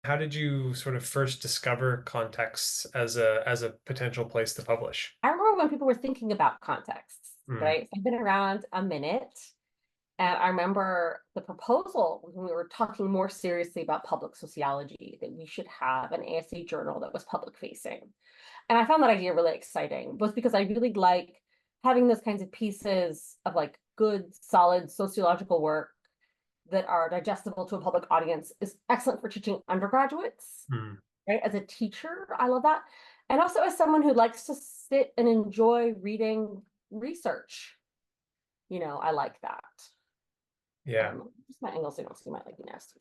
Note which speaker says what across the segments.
Speaker 1: how did you sort of first discover contexts as a potential place to publish?
Speaker 2: I remember when people were thinking about contexts,
Speaker 1: Mm,
Speaker 2: right? I've been around a minute, and I remember the proposal when we were talking more seriously about public sociology that we should have an ASA journal that was public facing. And I found that idea really exciting, both because I really like having those kinds of pieces of like good, solid sociological work that are digestible to a public audience is excellent for teaching undergraduates,
Speaker 1: mm,
Speaker 2: right? As a teacher, I love that. And also as someone who likes to sit and enjoy reading research, I like that.
Speaker 1: yeah.
Speaker 2: Just my angle so you don't see my like nest.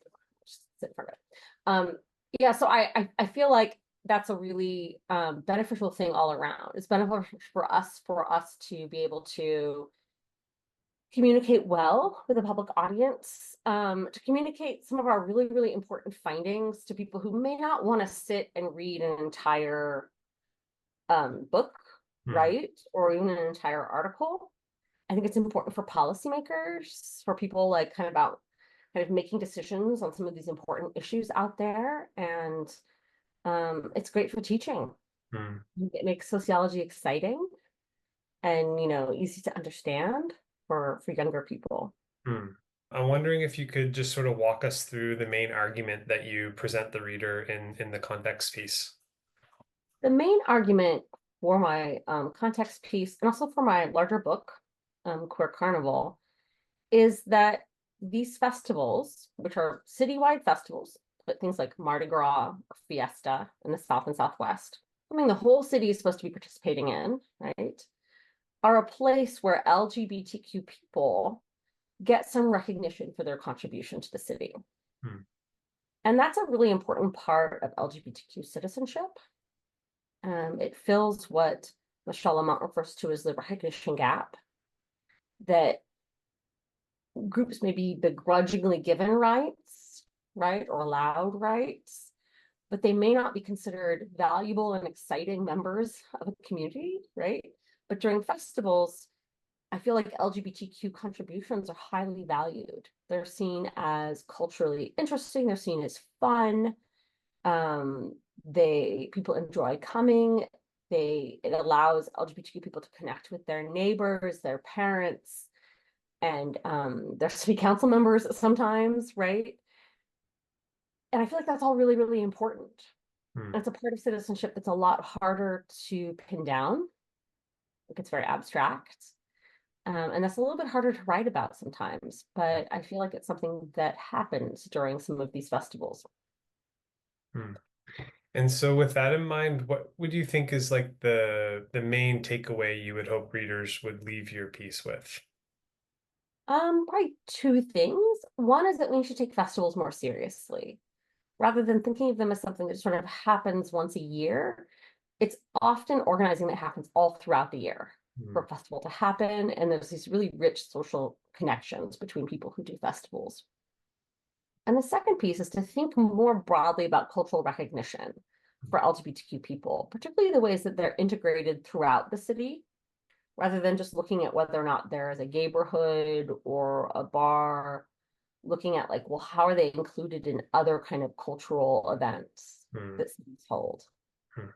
Speaker 2: Just sit in front of it. Yeah, so I feel like that's a really beneficial thing all around. It's beneficial for us to be able to communicate well with the public audience, to communicate some of our really, really important findings to people who may not want to sit and read an entire book,
Speaker 1: Mm,
Speaker 2: right? Or even an entire article. I think it's important for policymakers, for people like kind of making decisions on some of these important issues out there. And it's great for teaching.
Speaker 1: mm,
Speaker 2: It makes sociology exciting and easy to understand for younger people.
Speaker 1: mm. I'm wondering if you could just sort of walk us through the main argument that you present the reader in the context piece.
Speaker 2: The main argument for my context piece and also for my larger book, Queer Carnival, is that these festivals, which are citywide festivals, but things like Mardi Gras or Fiesta in the South and Southwest, something the whole city is supposed to be participating in, right, are a place where LGBTQ people get some recognition for their contribution to the city.
Speaker 1: Mm,
Speaker 2: And that's a really important part of LGBTQ citizenship. It fills what Michelle Lamont refers to as the recognition gap, that groups may be begrudgingly given rights, right, or allowed rights, but they may not be considered valuable and exciting members of a community, right? But during festivals, I feel like LGBTQ contributions are highly valued. They're seen as culturally interesting, they're seen as fun. People enjoy coming. It allows LGBTQ people to connect with their neighbors, their parents, and their city council members sometimes, right? And I feel like that's all really, really important.
Speaker 1: mm.
Speaker 2: And it's a part of citizenship that's a lot harder to pin down. Like it's very abstract. And that's a little bit harder to write about sometimes, but I feel like it's something that happens during some of these festivals.
Speaker 1: Mm. And so with that in mind, what would you think is like the main takeaway you would hope readers would leave your piece with?
Speaker 2: Probably two things. One is that we should take festivals more seriously. Rather than thinking of them as something that sort of happens once a year, it's often organizing that happens all throughout the year for
Speaker 1: Mm,
Speaker 2: a festival to happen. And there's these really rich social connections between people who do festivals. And the second piece is to think more broadly about cultural recognition for LGBTQ people, particularly the ways that they're integrated throughout the city, rather than just looking at whether or not there is a neighborhood or a bar, looking at like, well, how are they included in other kind of cultural events
Speaker 1: mm,
Speaker 2: that cities hold?
Speaker 1: mm.